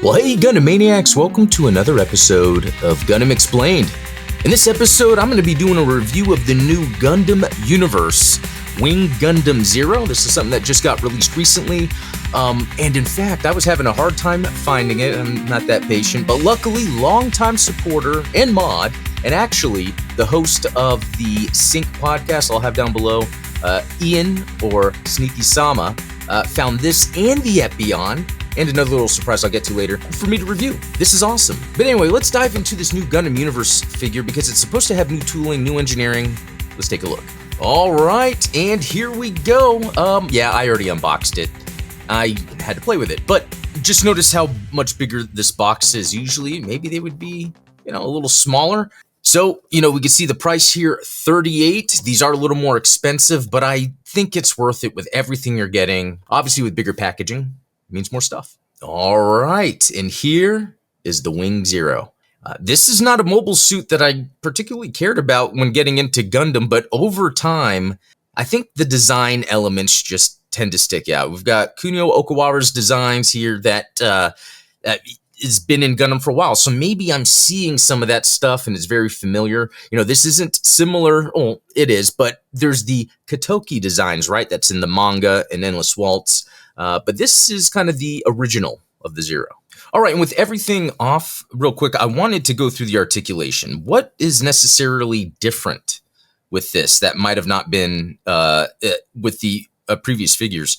Well, hey, Gundam Maniacs, welcome to another episode of Gundam Explained. In this episode, I'm going to be doing a review of the new Gundam universe, Wing Gundam Zero. This is something that just got released recently, and in fact, I was having a hard time finding it. I'm not that patient, but luckily, longtime supporter and mod, and actually the host of the Sync podcast I'll have down below, Ian, or Sneaky Sama, found this and the Epion, and another little surprise I'll get to later, for me to review. This is awesome. But anyway, let's dive into this new Gundam Universe figure because it's supposed to have new tooling, new engineering. Let's take a look. All right, and here we go. Yeah, I already unboxed it. I had to play with it, but just notice how much bigger this box is. Usually, maybe they would be, a little smaller. So, we can see the price here, $38. These are a little more expensive, but I think it's worth it with everything you're getting. Obviously, with bigger packaging, means more stuff. All right, and here is the Wing Zero. This is not a mobile suit that I particularly cared about when getting into Gundam, but over time, I think the design elements just tend to stick out. We've got Kunio Okawara's designs here that has been in Gundam for a while, so maybe I'm seeing some of that stuff and it's very familiar. This isn't similar, well, it is, but there's the Katoki designs, right? That's in the manga and Endless Waltz. But this is kind of the original of the Zero. All right, and with everything off real quick, I wanted to go through the articulation. What is necessarily different with this that might have not been with the previous figures?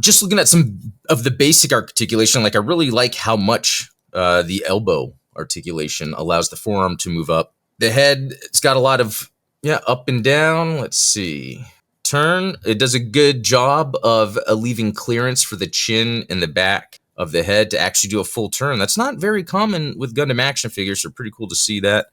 Just looking at some of the basic articulation, I really like how much the elbow articulation allows the forearm to move up. The head, it's got a lot of, up and down. Let's see. Turn, it does a good job of leaving clearance for the chin and the back of the head to actually do a full turn. That's not very common with Gundam action figures, so pretty cool to see that.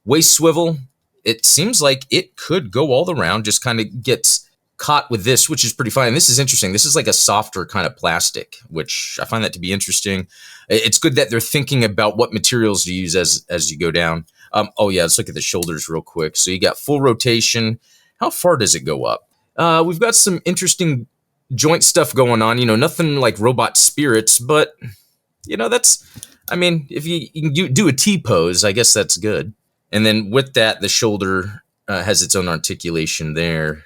Waist swivel, it seems like it could go all around, just kind of gets caught with this, which is pretty fine. And this is interesting. This is like a softer kind of plastic, which I find that to be interesting. It's good that they're thinking about what materials to use as you go down. Oh yeah, let's look at the shoulders real quick. So you got full rotation. How far does it go up? We've got some interesting joint stuff going on. Nothing like robot spirits, but, if you can do a T-pose, I guess that's good. And then with that, the shoulder has its own articulation there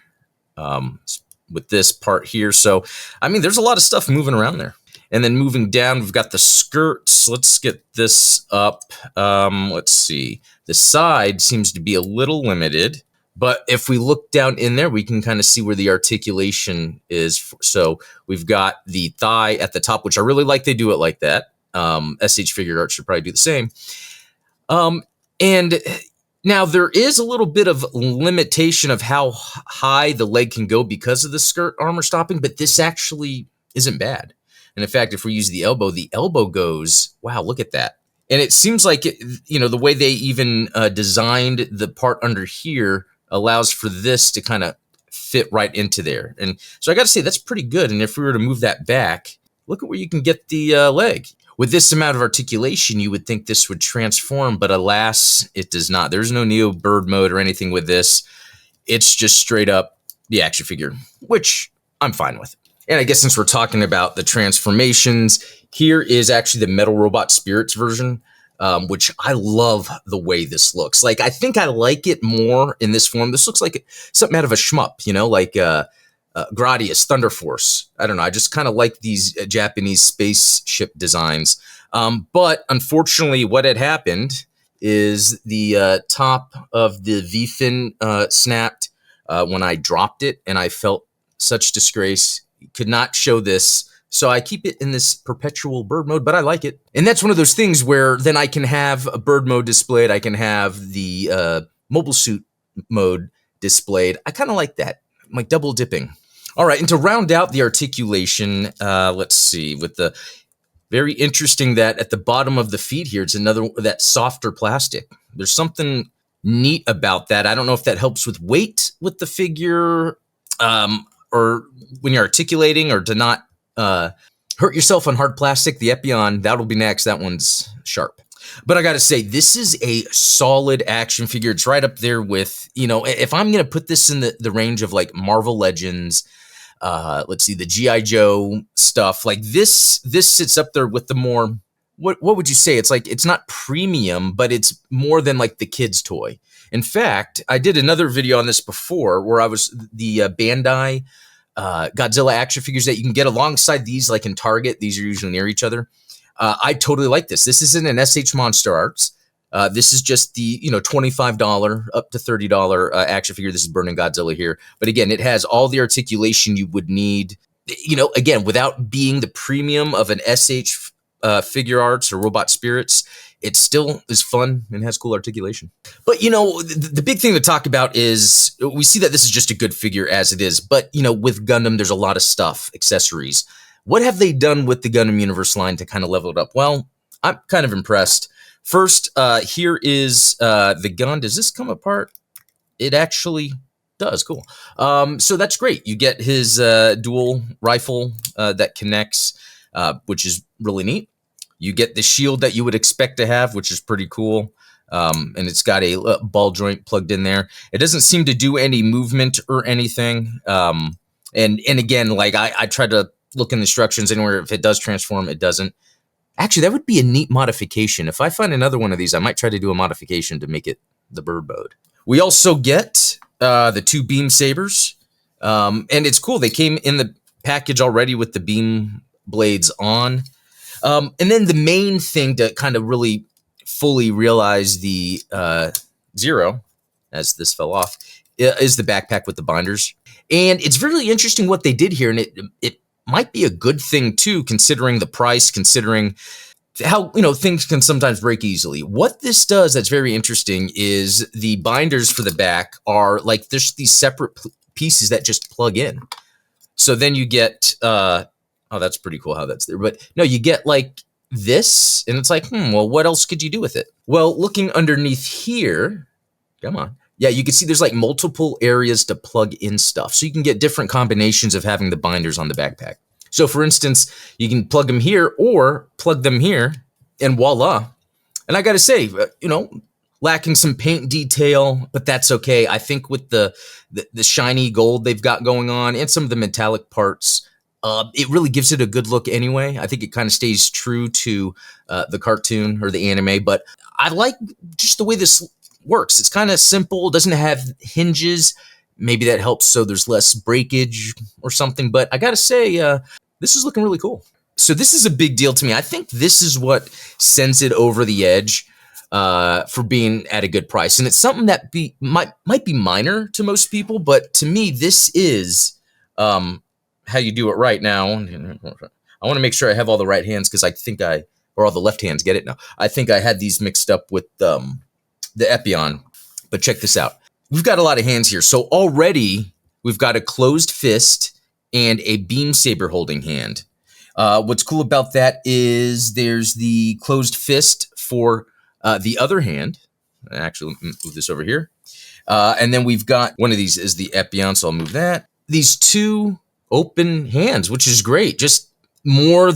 with this part here. So, there's a lot of stuff moving around there. And then moving down, we've got the skirts. Let's get this up. Let's see. The side seems to be a little limited. But if we look down in there, we can kind of see where the articulation is. So we've got the thigh at the top, which I really like they do it like that. SH Figure Art should probably do the same. And now there is a little bit of limitation of how high the leg can go because of the skirt armor stopping, but this actually isn't bad. And in fact, if we use the elbow goes, wow, look at that. And it seems like, the way they even designed the part under here allows for this to kind of fit right into there. And so I got to say, that's pretty good. And if we were to move that back, look at where you can get the leg. With this amount of articulation, you would think this would transform, but alas, it does not. There's no Neo Bird mode or anything with this. It's just straight up the action figure, which I'm fine with. And I guess since we're talking about the transformations, here is actually the Metal Robot Spirits version. Which I love the way this looks. I think I like it more in this form. This looks like something out of a shmup, like Gradius, Thunder Force. I don't know. I just kind of like these Japanese spaceship designs. But unfortunately, what had happened is the top of the V-fin snapped when I dropped it, and I felt such disgrace. Could not show this. So I keep it in this perpetual bird mode, but I like it. And that's one of those things where then I can have a bird mode displayed. I can have the mobile suit mode displayed. I kind of like that. I'm like double dipping. All right, and to round out the articulation, let's see, with the very interesting that at the bottom of the feet here, it's that softer plastic. There's something neat about that. I don't know if that helps with weight with the figure or when you're articulating or to not hurt yourself on hard plastic. The Epion, that'll be next. That one's sharp. But I got to say, this is a solid action figure. It's right up there with, if I'm going to put this in the range of like Marvel Legends, Let's see, the G.I. Joe stuff. Like this sits up there with the more, what would you say? It's like, it's not premium, but it's more than like the kid's toy. In fact, I did another video on this before where I was the Bandai Godzilla action figures that you can get alongside these, like in Target. These are usually near each other. I totally like this. This isn't an SH Monster Arts. This is just the, $25 up to $30 action figure. This is Burning Godzilla here. But again, it has all the articulation you would need, again, without being the premium of an SH Figure Arts or Robot Spirits. It still is fun and has cool articulation. But, the big thing to talk about is we see that this is just a good figure as it is. But, with Gundam, there's a lot of stuff, accessories. What have they done with the Gundam Universe line to kind of level it up? Well, I'm kind of impressed. First, here is the gun. Does this come apart? It actually does. Cool. So that's great. You get his dual rifle that connects, which is really neat. You get the shield that you would expect to have, which is pretty cool. And it's got a ball joint plugged in there. It doesn't seem to do any movement or anything. And again, like I tried to look in the instructions anywhere. If it does transform, it doesn't. Actually, that would be a neat modification. If I find another one of these, I might try to do a modification to make it the bird mode. We also get the two beam sabers. And it's cool. They came in the package already with the beam blades on. And then the main thing to kind of really fully realize the Zero, as this fell off, is the backpack with the binders. And it's really interesting what they did here. And it might be a good thing too, considering the price, considering how, things can sometimes break easily. What this does that's very interesting is the binders for the back are like, there's these separate pieces that just plug in. So then you get, oh, that's pretty cool how that's there. But no, you get like this, and it's like, well, what else could you do with it? Well, looking underneath here, come on. Yeah, you can see there's like multiple areas to plug in stuff. So you can get different combinations of having the binders on the backpack. So for instance, you can plug them here or plug them here, and voila. And I got to say, lacking some paint detail, but that's okay. I think with the shiny gold they've got going on and some of the metallic parts, it really gives it a good look anyway. I think it kind of stays true to the cartoon or the anime, but I like just the way this works. It's kind of simple, doesn't have hinges. Maybe that helps so there's less breakage or something, but I gotta say, this is looking really cool. So this is a big deal to me. I think this is what sends it over the edge for being at a good price. And it's something that might be minor to most people, but to me, this is how you do it right now. I want to make sure I have all the right hands because I think or all the left hands, get it now. I think I had these mixed up with the Epion, but check this out. We've got a lot of hands here. So already we've got a closed fist and a beam saber holding hand. What's cool about that is there's the closed fist for the other hand. Actually, move this over here. And then we've got one of these is the Epion, so I'll move that. These two open hands, which is great. Just more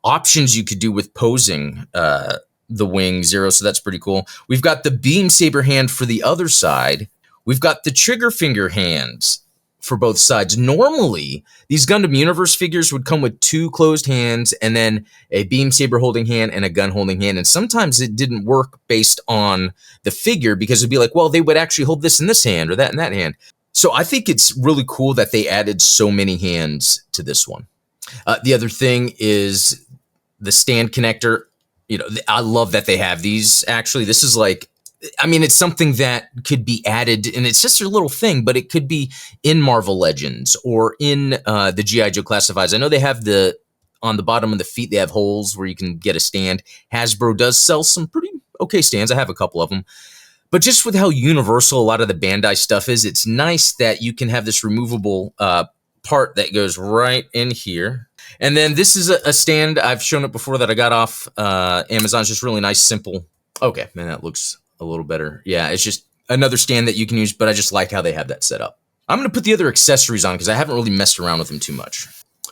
options you could do with posing the wing Zero, so that's pretty cool. We've got the beam saber hand for the other side. We've got the trigger finger hands for both sides. Normally, these Gundam Universe figures would come with two closed hands and then a beam saber holding hand and a gun holding hand. And sometimes it didn't work based on the figure because it'd be like, well, they would actually hold this in this hand or that in that hand. So I think it's really cool that they added so many hands to this one. The other thing is the stand connector. I love that they have these. Actually, this is like, it's something that could be added, and it's just a little thing, but it could be in Marvel Legends or in the G.I. Joe Classifieds. I know they have on the bottom of the feet, they have holes where you can get a stand. Hasbro does sell some pretty okay stands. I have a couple of them. But just with how universal a lot of the Bandai stuff is, it's nice that you can have this removable part that goes right in here. And then this is a stand. I've shown it before that I got off Amazon. It's just really nice, simple. Okay, man, that looks a little better. Yeah, it's just another stand that you can use, but I just like how they have that set up. I'm going to put the other accessories on because I haven't really messed around with them too much.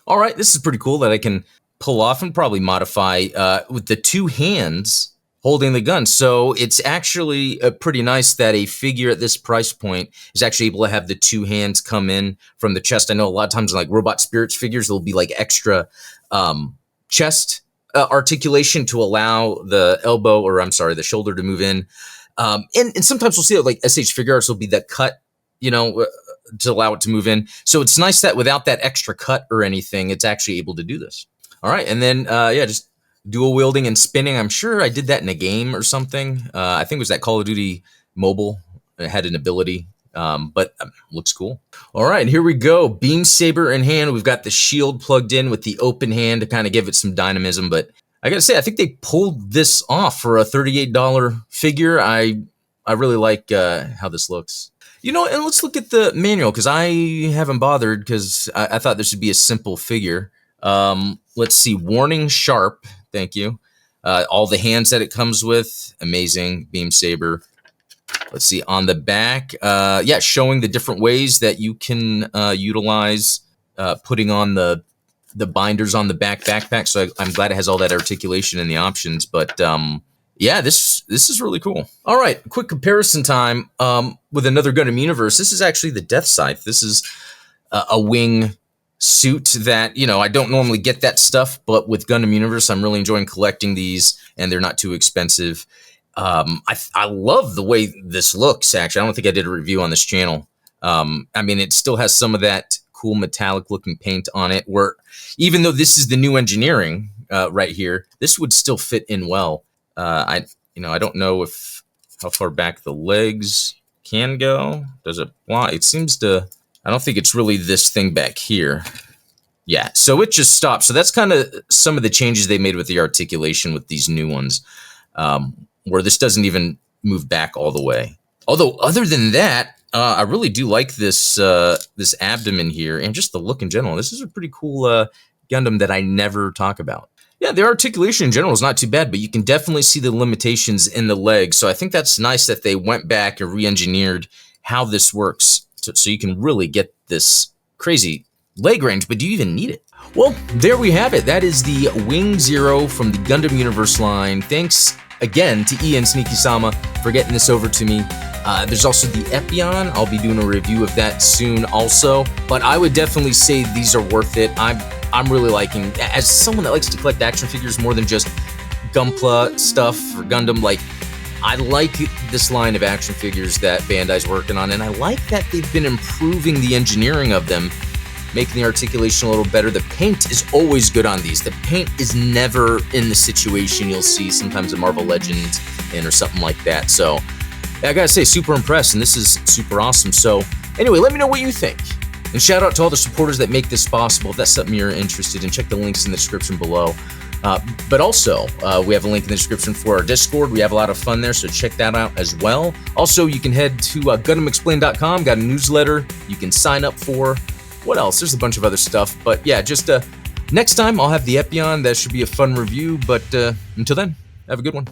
All right, this is pretty cool that I can pull off and probably modify with the two hands holding the gun. So it's actually pretty nice that a figure at this price point is actually able to have the two hands come in from the chest. I know a lot of times in like Robot Spirits figures, there'll be like extra chest articulation to allow the elbow, or I'm sorry, the shoulder to move in. And sometimes we'll see it like SH Figure Arts will be that cut, to allow it to move in. So it's nice that without that extra cut or anything, it's actually able to do this. All right, and then just dual wielding and spinning. I'm sure I did that in a game or something. I think it was that Call of Duty Mobile. It had an ability, but looks cool. All right, here we go. Beam saber in hand. We've got the shield plugged in with the open hand to kind of give it some dynamism. But I gotta say, I think they pulled this off for a $38 figure. I really like how this looks. And let's look at the manual, because I haven't bothered, because I thought this would be a simple figure. Let's see. Warning sharp. Thank you. All the hands that it comes with. Amazing. Beam saber. Let's see. On the back. Showing the different ways that you can utilize putting on the binders on the back backpack. So I'm glad it has all that articulation in the options. But this is really cool. All right, quick comparison time with another Gundam universe. This is actually the Death Scythe. This is a wing suit that, I don't normally get that stuff, but with Gundam Universe, I'm really enjoying collecting these, and they're not too expensive. I love the way this looks, actually. I don't think I did a review on this channel. It still has some of that cool metallic looking paint on it, where even though this is the new engineering right here, this would still fit in well. I don't know how far back the legs can go. Does it? Well, it seems to. I don't think it's really this thing back here. Yeah, so it just stops. So that's kind of some of the changes they made with the articulation with these new ones, where this doesn't even move back all the way. Although, other than that, I really do like this this abdomen here, and just the look in general. This is a pretty cool Gundam that I never talk about. Yeah, the articulation in general is not too bad, but you can definitely see the limitations in the legs. So I think that's nice that they went back and re-engineered how this works, so you can really get this crazy leg range. But do you even need it? Well, there we have it. That is the Wing Zero from the Gundam Universe line. Thanks again to Ian Sneaky-sama for getting this over to me. There's also the Epion. I'll be doing a review of that soon also. But I would definitely say these are worth it. I'm really liking, as someone that likes to collect action figures more than just Gunpla stuff or Gundam, I like this line of action figures that Bandai's working on, and I like that they've been improving the engineering of them, making the articulation a little better. The paint is always good on these. The paint is never in the situation you'll see sometimes a Marvel Legends or something like that. So I gotta say, super impressed, and this is super awesome. So anyway, let me know what you think. And shout out to all the supporters that make this possible. If that's something you're interested in, check the links in the description below. But also, we have a link in the description for our Discord. We have a lot of fun there, so check that out as well. Also, you can head to GundamExplained.com. Got a newsletter you can sign up for. What else? There's a bunch of other stuff. But yeah, just next time I'll have the Epion. That should be a fun review. But until then, have a good one.